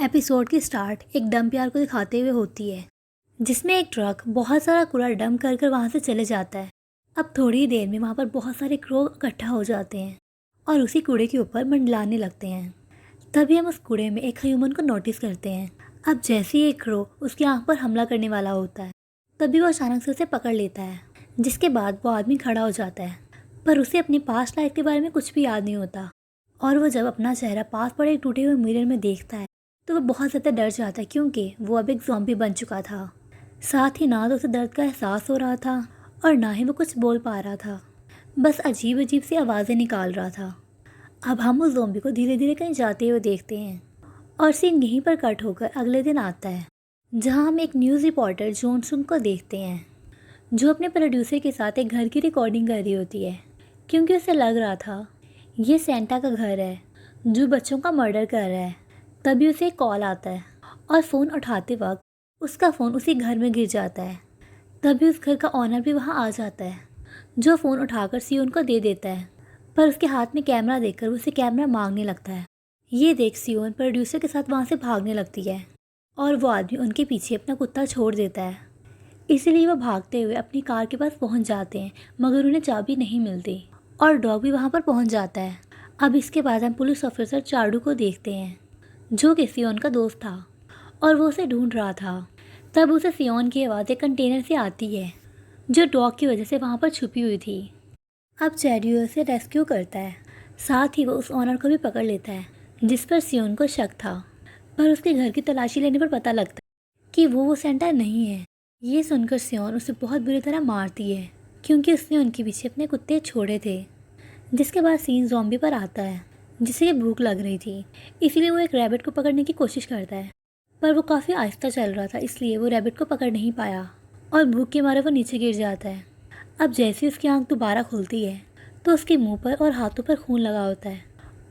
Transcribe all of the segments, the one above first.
Episode की start एक dump yard को दिखाते हुए होती है, जिसमें एक ट्रक बहुत सारा कूड़ा डंप कर कर वहाँ से चले जाता है। अब थोड़ी ही देर में वहाँ पर बहुत सारे क्रो इकट्ठा हो जाते हैं और उसी कूड़े के ऊपर मंडलाने लगते हैं। तभी हम उस कूड़े में एक ह्यूमन को नोटिस करते हैं। अब जैसे ही एक क्रो उसकी आंख पर हमला करने वाला होता है, तभी वो अचानक से उसे पकड़ लेता है, जिसके बाद वो आदमी खड़ा हो जाता है। पर उसे अपनी पास्ट लाइफ के बारे में कुछ भी याद नहीं होता और वो जब अपना चेहरा पास पड़े एक टूटे हुए मिरर में देखता है तो वो बहुत ज़्यादा डर जाता है, क्योंकि वो अब एक ज़ॉम्बी बन चुका था। साथ ही ना तो उसे दर्द का एहसास हो रहा था और ना ही वो कुछ बोल पा रहा था, बस अजीब अजीब सी आवाज़ें निकाल रहा था। अब हम उस ज़ॉम्बी को धीरे धीरे कहीं जाते हुए देखते हैं और सीन यहीं पर कट होकर अगले दिन आता है, जहां हम एक न्यूज़ रिपोर्टर जॉनसन को देखते हैं, जो अपने प्रोड्यूसर के साथ एक घर की रिकॉर्डिंग कर रही होती है, क्योंकि उसे लग रहा था ये सेंटा का घर है जो बच्चों का मर्डर कर रहा है। तभी उसे एक कॉल आता है और फ़ोन उठाते वक्त उसका फ़ोन उसी घर में गिर जाता है। तभी उस घर का ऑनर भी वहाँ आ जाता है, जो फ़ोन उठाकर सियोन को दे देता है। पर उसके हाथ में कैमरा देखकर उसे कैमरा मांगने लगता है। ये देख सियोन प्रोड्यूसर के साथ वहाँ से भागने लगती है और वो आदमी उनके पीछे अपना कुत्ता छोड़ देता है। इसीलिए वो भागते हुए अपनी कार के पास पहुँच जाते हैं, मगर उन्हें चाबी नहीं मिलती और डॉग भी वहाँ पर पहुँच जाता है। अब इसके बाद हम पुलिस ऑफिसर चार्डू को देखते हैं, जो कि सियोन का दोस्त था और वो उसे ढूंढ रहा था। तब उसे सियोन की आवाज़ एक कंटेनर से आती है, जो डॉग की वजह से वहाँ पर छुपी हुई थी। अब चैरियो उसे रेस्क्यू करता है, साथ ही वो उस ऑनर को भी पकड़ लेता है, जिस पर सियोन को शक था। पर उसके घर की तलाशी लेने पर पता लगता है कि वो सेंटा नहीं है। ये सुनकर सियोन उसे बहुत बुरी तरह मारती है, क्योंकि उसने उनके पीछे अपने कुत्ते छोड़े थे। जिसके बाद सीन ज़ॉम्बी पर आता है, जिसे भूख लग रही थी, इसलिए वो एक रैबिट को पकड़ने की कोशिश करता है। पर वो काफ़ी आहिस्ता चल रहा था, इसलिए वो रैबिट को पकड़ नहीं पाया और भूख के मारे वो नीचे गिर जाता है। अब जैसे उसकी आंख दोबारा खुलती है तो उसके मुंह पर और हाथों पर खून लगा होता है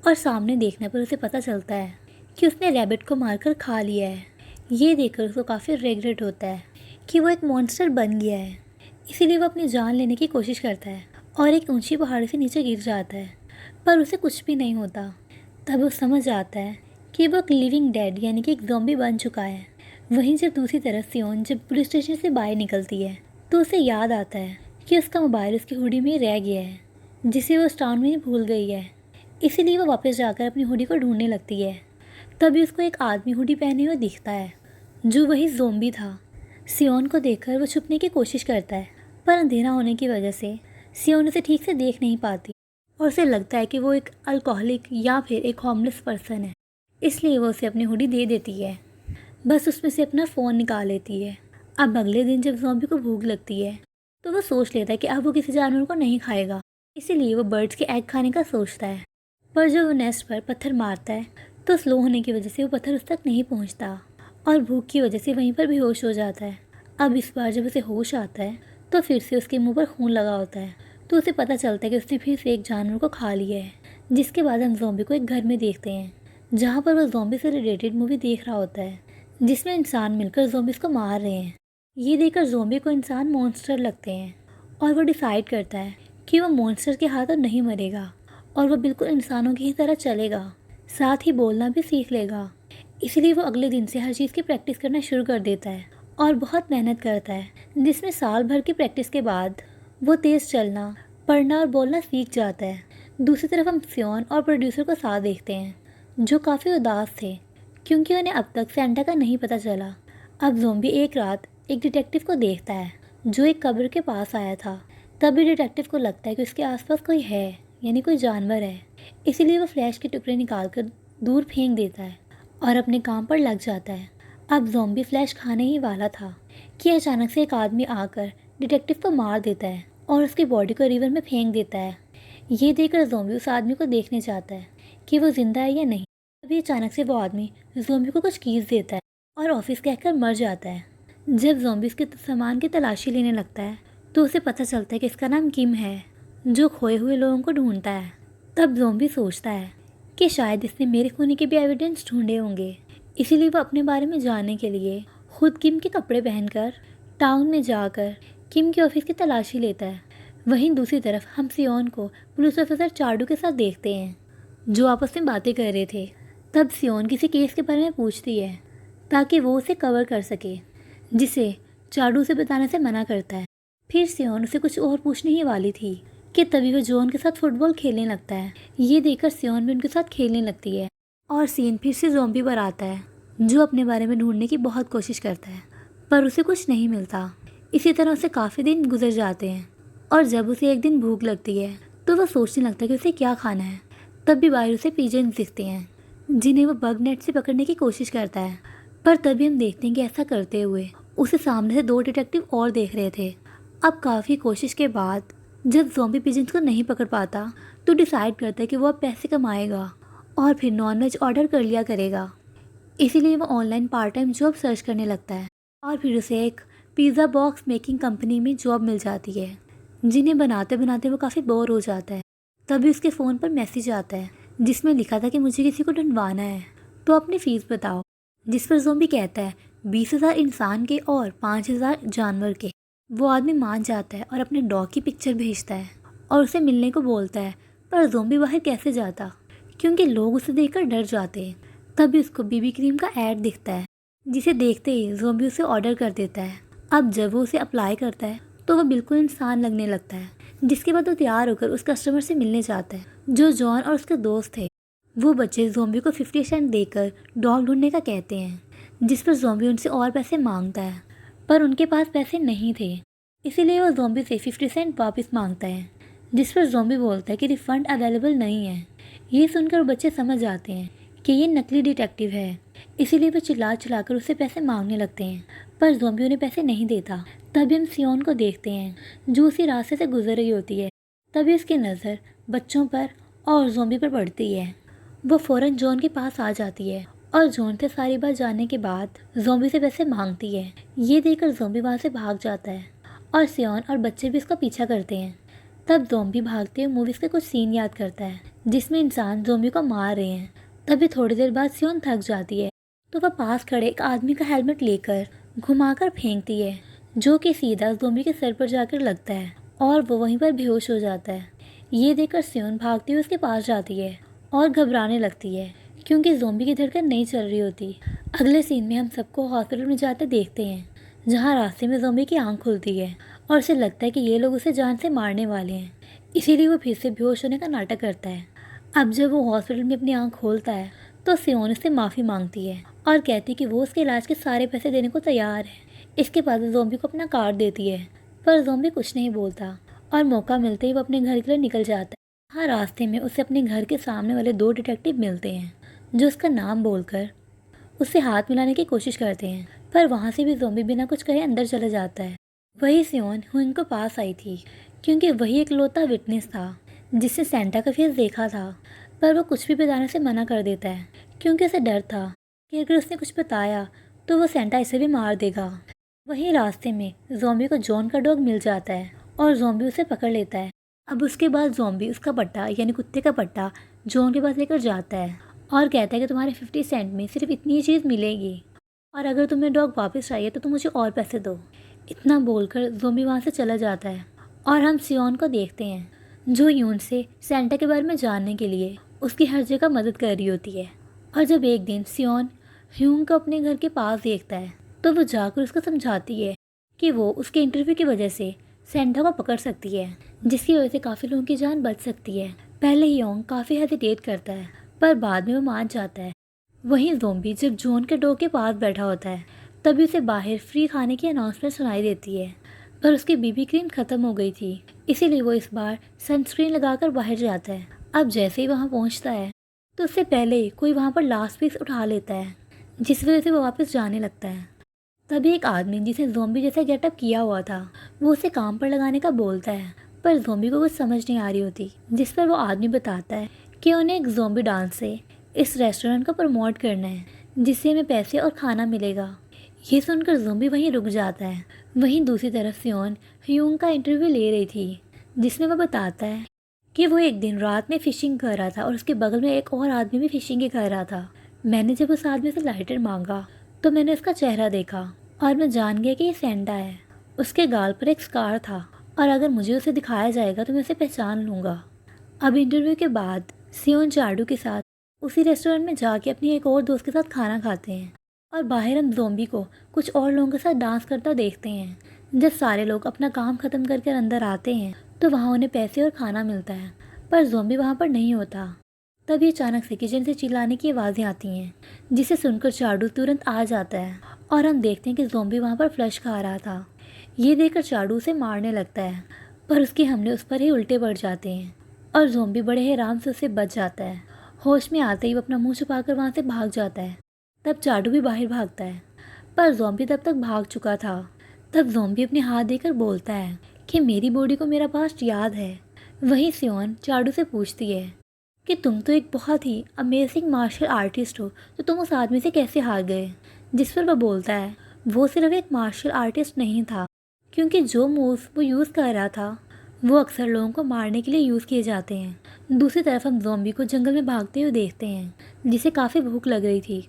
और सामने देखने पर उसे पता चलता है कि उसने रैबिट को मारकर खा लिया है। ये देखकर उसको काफ़ी रिग्रेट होता है कि वो एक मॉन्स्टर बन गया है। इसीलिए वो अपनी जान लेने की कोशिश करता है और एक ऊंची पहाड़ी से नीचे गिर जाता है, पर उसे कुछ भी नहीं होता। तब वो समझ आता है कि वो एक लिविंग डेड यानी कि एक ज़ॉम्बी बन चुका है। वहीं जब दूसरी तरफ सियोन जब पुलिस स्टेशन से बाहर निकलती है तो उसे याद आता है कि उसका मोबाइल उसकी हुडी में रह गया है, जिसे वो उस टाउन में भूल गई है। इसीलिए वो वापस जाकर अपनी हुडी को ढूंढने लगती है। तभी उसको एक आदमी हुडी पहने हुए दिखता है, जो वही ज़ॉम्बी था। सियोन को देखकर वो छुपने की कोशिश करता है, पर अंधेरा होने की वजह से सियोन उसे ठीक से देख नहीं पाती और उसे लगता है कि वो एक अल्कोहलिक या फिर एक होमलेस पर्सन है। इसलिए वो उसे अपनी हुडी दे देती है, बस उसमें से अपना फ़ोन निकाल लेती है। अब अगले दिन जब ज़ॉम्बी को भूख लगती है तो वो सोच लेता है कि अब वो किसी जानवर को नहीं खाएगा, इसीलिए वो बर्ड्स के एग खाने का सोचता है। पर जब वो नेस्ट पर पत्थर मारता है तो स्लो होने की वजह से वो पत्थर उस तक नहीं पहुंचता और भूख की वजह से वहीं पर बेहोश हो जाता है। अब इस बार जब उसे होश आता है तो फिर से उसके मुंह पर खून लगा होता है, तो उसे पता चलता है कि उसने फिर से एक जानवर को खा लिया है। जिसके बाद हम ज़ॉम्बी को एक घर में देखते हैं, जहाँ पर वह ज़ॉम्बी से रिलेटेड मूवी देख रहा होता है, जिसमें इंसान मिलकर ज़ॉम्बीज़ को मार रहे हैं। ये देखकर ज़ॉम्बी को इंसान मॉन्स्टर लगते हैं और वो डिसाइड करता है कि वो मॉन्स्टर के हाथों नहीं मरेगा और वो बिल्कुल इंसानों की ही तरह चलेगा, साथ ही बोलना भी सीख लेगा। इसलिए वो अगले दिन से हर चीज़ की प्रैक्टिस करना शुरू कर देता है और बहुत मेहनत करता है, जिसमें साल भर की प्रैक्टिस के बाद वो तेज़ चलना, पढ़ना और बोलना सीख जाता है। दूसरी तरफ हम सियोन और प्रोड्यूसर को साथ देखते हैं, जो काफ़ी उदास थे क्योंकि उन्हें अब तक सेंटा का नहीं पता चला। अब ज़ॉम्बी एक रात एक डिटेक्टिव को देखता है, जो एक कब्र के पास आया था। तभी डिटेक्टिव को लगता है कि उसके आसपास कोई है, यानी कोई जानवर है। इसीलिए वो फ्लैश के टुकड़े निकाल कर दूर फेंक देता है और अपने काम पर लग जाता है। अब ज़ॉम्बी फ्लैश खाने ही वाला था कि अचानक से एक आदमी आकर डिटेक्टिव को मार देता है और उसकी बॉडी को रिवर में फेंक देता है। ये देखकर ज़ॉम्बी उस आदमी को देखने जाता है कि वो जिंदा है या नहीं। तभी अचानक से वो आदमी ज़ॉम्बी को कुछ कीज़ देता है और ऑफिस कहकर मर जाता है। जब ज़ॉम्बी इसके सामान की तलाशी लेने लगता है तो उसे पता चलता है कि इसका नाम किम है, जो खोए हुए लोगों को ढूंढता है। तब ज़ॉम्बी सोचता है कि शायद इसने मेरे खोने के भी एविडेंस ढूंढे होंगे, इसीलिए वो अपने बारे में जानने के लिए खुद किम के कपड़े पहनकर टाउन में जाकर किम के ऑफिस की तलाशी लेता है। वहीं दूसरी तरफ हम सियोन को पुलिस ऑफिसर चार्डू के साथ देखते हैं, जो आपस में बातें कर रहे थे। तब सियोन किसी केस के बारे में पूछती है ताकि वो उसे कवर कर सके, जिसे चाडू उसे बताने से मना करता है। फिर सियोन उसे कुछ और पूछने ही वाली थी कि तभी वो जॉन के साथ फुटबॉल खेलने लगता है। ये देखकर सियोन भी उनके साथ खेलने लगती है और सीन फिर से ज़ॉम्बी पर आता है, जो अपने बारे में ढूंढने की बहुत कोशिश करता है, पर उसे कुछ नहीं मिलता। इसी तरह उसे काफ़ी दिन गुजर जाते हैं और जब उसे एक दिन भूख लगती है तो वह सोचने लगता है कि उसे क्या खाना है। तब भी बाहर उसे पिजन्स दिखते हैं, जिन्हें वो बग नेट से पकड़ने की कोशिश करता है। पर तभी हम देखते हैं कि ऐसा करते हुए उसे सामने से 2 डिटेक्टिव और देख रहे थे। अब काफ़ी कोशिश के बाद जब ज़ॉम्बी पिजन्स को नहीं पकड़ पाता तो डिसाइड करता है कि वो अब पैसे कमाएगा और फिर नॉनवेज ऑर्डर कर लिया करेगा। इसीलिए वो online part time job search करने लगता है और फिर उसे एक पिज़्ज़ा बॉक्स मेकिंग कंपनी में जॉब मिल जाती है, जिन्हें बनाते बनाते वो काफ़ी बोर हो जाता है। तभी उसके फ़ोन पर मैसेज आता है जिसमें लिखा था कि मुझे किसी को ढूंढवाना है तो अपनी फ़ीस बताओ। जिस पर ज़ॉम्बी कहता है 20,000 इंसान के और 5,000 जानवर के। वो आदमी मान जाता है और अपने डॉग की पिक्चर भेजता है और उसे मिलने को बोलता है, पर ज़ॉम्बी बाहर कैसे जाता क्योंकि लोग उसे देखकर डर जाते हैं। तभी उसको बीबी क्रीम का ऐड दिखता है, जिसे देखते ही ज़ॉम्बी उसे ऑर्डर कर देता है। अब जब वो उसे अप्लाई करता है तो वह बिल्कुल इंसान लगने लगता है, जिसके बाद वो तैयार होकर उस कस्टमर से मिलने जाता है जो जॉन और उसके दोस्त थे। वो बच्चे ज़ॉम्बी को 50 सेंट देकर डॉग ढूंढने का कहते हैं, जिस पर ज़ॉम्बी उनसे और पैसे मांगता है, पर उनके पास पैसे नहीं थे। इसीलिए वो ज़ॉम्बी से 50 सेंट वापस मांगता है, जिस पर ज़ॉम्बी बोलता है कि रिफ़ंड अवेलेबल नहीं है। ये सुनकर बच्चे समझ जाते हैं कि ये नकली डिटेक्टिव है, इसीलिए वो चिल्ला चिल्लाकर उससे पैसे मांगने लगते हैं, पर ज़ॉम्बी उन्हें पैसे नहीं देता। तभी हम सियोन को देखते हैं जो उसी रास्ते से गुजर रही होती है। तभी उसकी नज़र बच्चों पर और ज़ॉम्बी पर पड़ती है। वो फ़ौरन जॉन के पास आ जाती है और जॉन से सारी बात जानने के बाद ज़ॉम्बी से पैसे मांगती है। ये देखकर ज़ॉम्बी वहाँ से भाग जाता है और सियोन और बच्चे भी उसका पीछा करते हैं। तब ज़ॉम्बी भागते हुए मूवीज़ के कुछ सीन याद करता है जिसमें इंसान ज़ॉम्बी को मार रहे हैं। तभी थोड़ी देर बाद सियोन थक जाती है तो वह पास खड़े एक आदमी का हेलमेट लेकर घुमाकर फेंकती है, जो कि सीधा ज़ॉम्बी के सर पर जाकर लगता है और वो वहीं पर बेहोश हो जाता है। ये देखकर सियोन भागती हुई उसके पास जाती है और घबराने लगती है क्योंकि ज़ॉम्बी की धड़कन नहीं चल रही होती। अगले सीन में हम सबको हॉस्पिटल में जाते देखते हैं, जहाँ रास्ते में ज़ॉम्बी की आंख खुलती है और उसे लगता है कि ये लोग उसे जान से मारने वाले हैं। इसीलिए वो फिर से बेहोश होने का नाटक करता है। अब जब वो हॉस्पिटल में अपनी आंख खोलता है तो सियोन उससे माफ़ी मांगती है और कहती कि वो उसके इलाज के सारे पैसे देने को तैयार है। इसके बाद वो ज़ॉम्बी को अपना कार्ड देती है, पर ज़ॉम्बी कुछ नहीं बोलता और मौका मिलते ही वो अपने घर के लिए निकल जाता है। हाँ, रास्ते में उसे अपने घर के सामने वाले 2 डिटेक्टिव मिलते हैं जो उसका नाम बोलकर उससे हाथ मिलाने की कोशिश करते हैं, पर वहाँ से भी ज़ॉम्बी बिना कुछ कहे अंदर चला जाता है। वही सियोन हुइंग को पास आई थी क्योंकि वही इकलौता विटनेस था जिसने सेंटा का फेस देखा था, पर वो कुछ भी बताने से मना कर देता है क्योंकि उसे डर था कि अगर उसने कुछ बताया तो वो सेंटा इसे भी मार देगा। वहीं रास्ते में ज़ॉम्बी को जॉन का डॉग मिल जाता है और ज़ॉम्बी उसे पकड़ लेता है। अब उसके बाद ज़ॉम्बी उसका पट्टा यानी कुत्ते का पट्टा जॉन के पास लेकर जाता है और कहता है कि तुम्हारे 50 सेंट में सिर्फ इतनी चीज़ मिलेगी और अगर तुम्हें डॉग वापस चाहिए तो तुम मुझे और पैसे दो। इतना बोलकर ज़ॉम्बी वहाँ से चला जाता है और हम सियोन को देखते हैं जो यून से सेंटा के बारे में जानने के लिए उसकी हर जगह मदद कर रही होती है। और जब एक दिन सियोन ह्यूंग को अपने घर के पास देखता है तो वो जाकर उसको समझाती है कि वो उसके इंटरव्यू की वजह से सेंटा को पकड़ सकती है, जिसकी वजह से काफ़ी लोगों की जान बच सकती है। पहले ह्यूंग काफ़ी हेजिटेट करता है पर बाद में वो मान जाता है। वहीं ज़ॉम्बी जब जॉन के डॉग के पास बैठा होता है तभी उसे बाहर फ्री खाने की अनाउंसमेंट सुनाई देती है, पर उसकी बीबी क्रीम ख़त्म हो गई थी, इसीलिए वो इस बार सनस्क्रीन लगाकर बाहर जाता है। अब जैसे ही वहाँ पहुँचता है तो उससे पहले कोई वहाँ पर लास्ट पीस उठा लेता है, जिस वजह से वो वापस जाने लगता है। तभी एक आदमी जिसे ज़ॉम्बी जैसा गेटअप किया हुआ था वो उसे काम पर लगाने का बोलता है, पर ज़ॉम्बी को कुछ समझ नहीं आ रही होती, जिस पर वो आदमी बताता है कि उन्हें एक ज़ॉम्बी डांस से इस रेस्टोरेंट को प्रमोट करना है जिससे हमें पैसे और खाना मिलेगा। ये सुनकर ज़ॉम्बी वहीं रुक जाता है। वहीं दूसरी तरफ सियोन ह्यूंग का इंटरव्यू ले रही थी, जिसमें वह बताता है कि वो एक दिन रात में फ़िशिंग कर रहा था और उसके बगल में एक और आदमी भी फ़िशिंग ही कर रहा था। मैंने जब उस आदमी से लाइटर मांगा तो मैंने उसका चेहरा देखा और मैं जान गया कि ये सेंटा है। उसके गाल पर एक स्कार था और अगर मुझे उसे दिखाया जाएगा तो मैं उसे पहचान लूँगा। अब इंटरव्यू के बाद सियोन चाडू के साथ उसी रेस्टोरेंट में जाके अपनी एक और दोस्त के साथ खाना खाते हैं और बाहर हम ज़ॉम्बी को कुछ और लोगों के साथ डांस करता देखते हैं। जब सारे लोग अपना काम ख़त्म करके अंदर आते हैं तो वहाँ उन्हें पैसे और खाना मिलता है, पर ज़ॉम्बी वहाँ पर नहीं होता। तभी अचानक से किचन से चिल्लाने की आवाज़ें आती हैं, जिसे सुनकर चाडू तुरंत आ जाता है और हम देखते हैं कि ज़ॉम्बी वहाँ पर फ्लश खा रहा था। ये देखकर चाडू उसे मारने लगता है, पर उसके हमले उस पर ही उल्टे पड़ जाते हैं और ज़ॉम्बी बड़े ही आराम से उससे बच जाता है। होश में आते ही वो अपना मुंह छुपाकर वहाँ से भाग जाता है। तब चाडू भी बाहर भागता है, पर ज़ॉम्बी तब तक भाग चुका था। तब ज़ॉम्बी अपने हाथ देकर बोलता है कि मेरी बॉडी को मेरा पास्ट याद है। वहीं सियोन चाडू से पूछती है कि तुम तो एक बहुत ही अमेजिंग मार्शल आर्टिस्ट हो, तो तुम उस आदमी से कैसे हार गए। जिस पर वह बोलता है वो सिर्फ एक मार्शल आर्टिस्ट नहीं था, क्योंकि जो मूव्स वो यूज़ कर रहा था वो अक्सर लोगों को मारने के लिए यूज़ किए जाते हैं। दूसरी तरफ हम ज़ॉम्बी को जंगल में भागते हुए देखते हैं, जिसे काफ़ी भूख लग रही थी।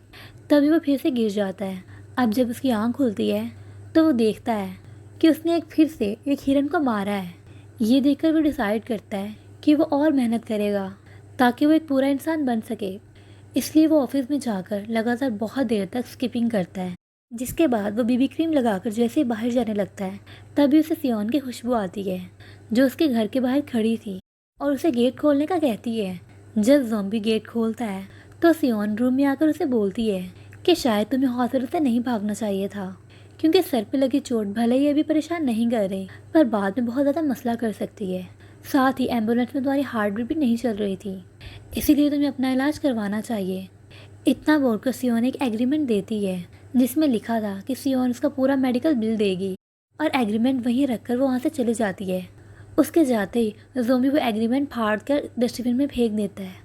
तभी वो फिर से गिर जाता है। अब जब उसकी आँख खुलती है तो वो देखता है कि उसने फिर से एक हिरन को मारा है। ये देखकर वो डिसाइड करता है कि वो और मेहनत करेगा ताकि वो एक पूरा इंसान बन सके। इसलिए वो ऑफिस में जाकर लगातार बहुत देर तक स्किपिंग करता है। जिसके बाद वो बीबी क्रीम लगाकर जैसे ही बाहर जाने लगता है, तभी उसे सियोन की खुशबू आती है, जो उसके घर के बाहर खड़ी थी और उसे गेट खोलने का कहती है। जब ज़ॉम्बी गेट खोलता है तो सियोन रूम में आकर उसे बोलती है कि शायद तुम्हें हॉस्पिटल से नहीं भागना चाहिए था, क्योंकि सर पे लगी चोट भले ही अभी परेशान नहीं कर रही, पर बाद में बहुत ज़्यादा मसला कर सकती है। साथ ही एम्बुलेंस में तुम्हारी हार्ट बीट भी नहीं चल रही थी, इसीलिए तुम्हें अपना इलाज करवाना चाहिए। इतना बोलकर सियोन एक एग्रीमेंट देती है, जिसमें लिखा था कि सियोन उसका पूरा मेडिकल बिल देगी, और एग्रीमेंट वहीं रखकर वो वहाँ से चली जाती है। उसके जाते ही ज़ॉम्बी वो एग्रीमेंट फाड़ कर डस्टबिन में फेंक देता है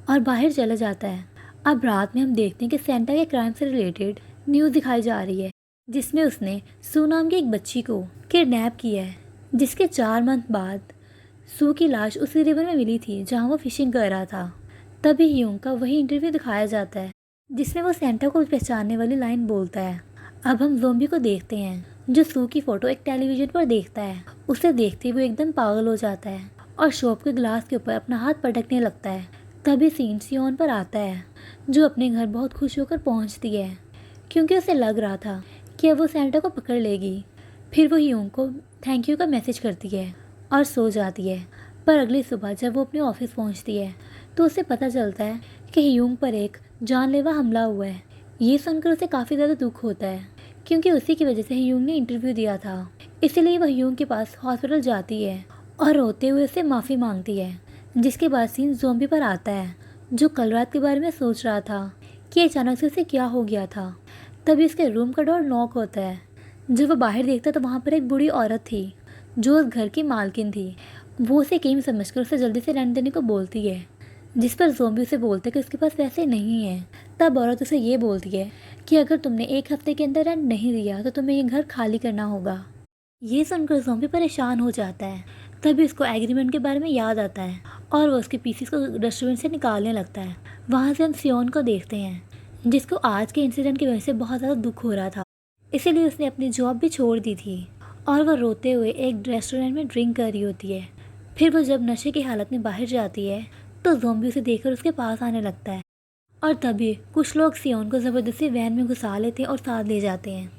और बाहर चला जाता है। अब रात में हम देखते हैं कि सेंटा के क्राइम से रिलेटेड न्यूज़ दिखाई जा रही है, जिसमें उसने सू नाम की एक बच्ची को किडनैप किया है, जिसके 4 मंथ बाद सू की लाश उसी रिवर में मिली थी जहाँ वो फिशिंग कर रहा था। तभी ह्यूंग का वही इंटरव्यू दिखाया जाता है, जिसमें वो सेंटा को पहचानने वाली लाइन बोलता है। अब हम ज़ॉम्बी को देखते हैं, जो सू की फ़ोटो एक टेलीविज़न पर देखता है। उसे देखते ही वो एकदम पागल हो जाता है और शॉप के ग्लास के ऊपर अपना हाथ पटकने लगता है। तभी सीन सियोन पर आता है, जो अपने घर बहुत खुश होकर पहुंचती है, क्योंकि उसे लग रहा था कि अब वो सेंटा को पकड़ लेगी। फिर वो ह्यूंग को थैंक यू का मैसेज करती है और सो जाती है। पर अगली सुबह जब वो अपने ऑफिस पहुंचती है तो उसे पता चलता है कि ह्यूंग पर एक जानलेवा हमला हुआ है। ये सुनकर उसे काफ़ी ज़्यादा दुख होता है, क्योंकि उसी की वजह से ह्यूंग ने इंटरव्यू दिया था। इसीलिए वह ह्यूंग के पास हॉस्पिटल जाती है और रोते हुए उससे माफ़ी मांगती है। जिसके बाद सीन ज़ॉम्बी पर आता है, जो कल रात के बारे में सोच रहा था कि अचानक से उसे क्या हो गया था। तभी उसके रूम का डोर नॉक होता है। जब वह बाहर देखता तो वहाँ पर एक बूढ़ी औरत थी, जो उस घर की मालकिन थी। वो उसे किम समझकर उसे जल्दी से रेंट देने को बोलती है, जिस पर ज़ॉम्बी उसे बोलते कि उसके पास पैसे नहीं है। तब औरत उसे ये बोलती है कि अगर तुमने 1 हफ्ते के अंदर रेंट नहीं दिया तो तुम्हें ये घर खाली करना होगा। ये सुनकर ज़ॉम्बी परेशान हो जाता है। तभी उसको एग्रीमेंट के बारे में याद आता है और वो उसके पीसीस को रेस्टोरेंट से निकालने लगता है। वहाँ से हम सियोन को देखते हैं, जिसको आज के इंसिडेंट की वजह से बहुत ज़्यादा दुख हो रहा था, इसीलिए उसने अपनी जॉब भी छोड़ दी थी और वह रोते हुए एक रेस्टोरेंट में ड्रिंक कर रही होती है। फिर वो जब नशे की हालत में बाहर जाती है तो ज़ॉम्बी उसे देखकर उसके पास आने लगता है, और तभी कुछ लोग सियोन को ज़बरदस्ती वैन में घुसा लेते हैं और साथ ले जाते हैं।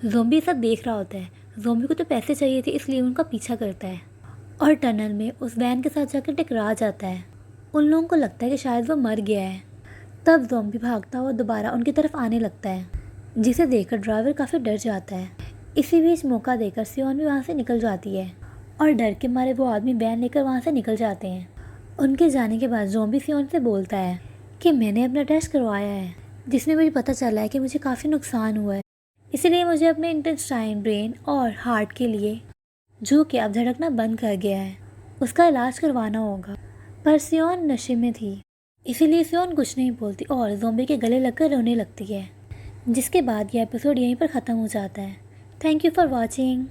ज़ॉम्बी सब देख रहा होता है। ज़ॉम्बी को तो पैसे चाहिए थे, इसलिए उनका पीछा करता है और टनल में उस वैन के साथ जाकर टकरा जाता है। उन लोगों को लगता है कि शायद वो मर गया है। तब ज़ॉम्बी भागता हुआ दोबारा उनकी तरफ आने लगता है, जिसे देखकर ड्राइवर काफ़ी डर जाता है। इसी बीच मौका देकर सियोन भी वहाँ से निकल जाती है और डर के मारे वो आदमी वैन लेकर वहाँ से निकल जाते हैं। उनके जाने के बाद ज़ॉम्बी सियोन से बोलता है कि मैंने अपना टेस्ट करवाया है, जिसमें मुझे पता चला है कि मुझे काफ़ी नुकसान हुआ है, इसलिए मुझे अपने इंटेस्टाइन, ब्रेन और हार्ट के लिए, जो कि अब धड़कना बंद कर गया है, उसका इलाज करवाना होगा। पर सियोन नशे में थी, इसीलिए सियोन कुछ नहीं बोलती और ज़ॉम्बी के गले लगकर रोने लगती है। जिसके बाद यह एपिसोड यहीं पर ख़त्म हो जाता है। Thank you for watching.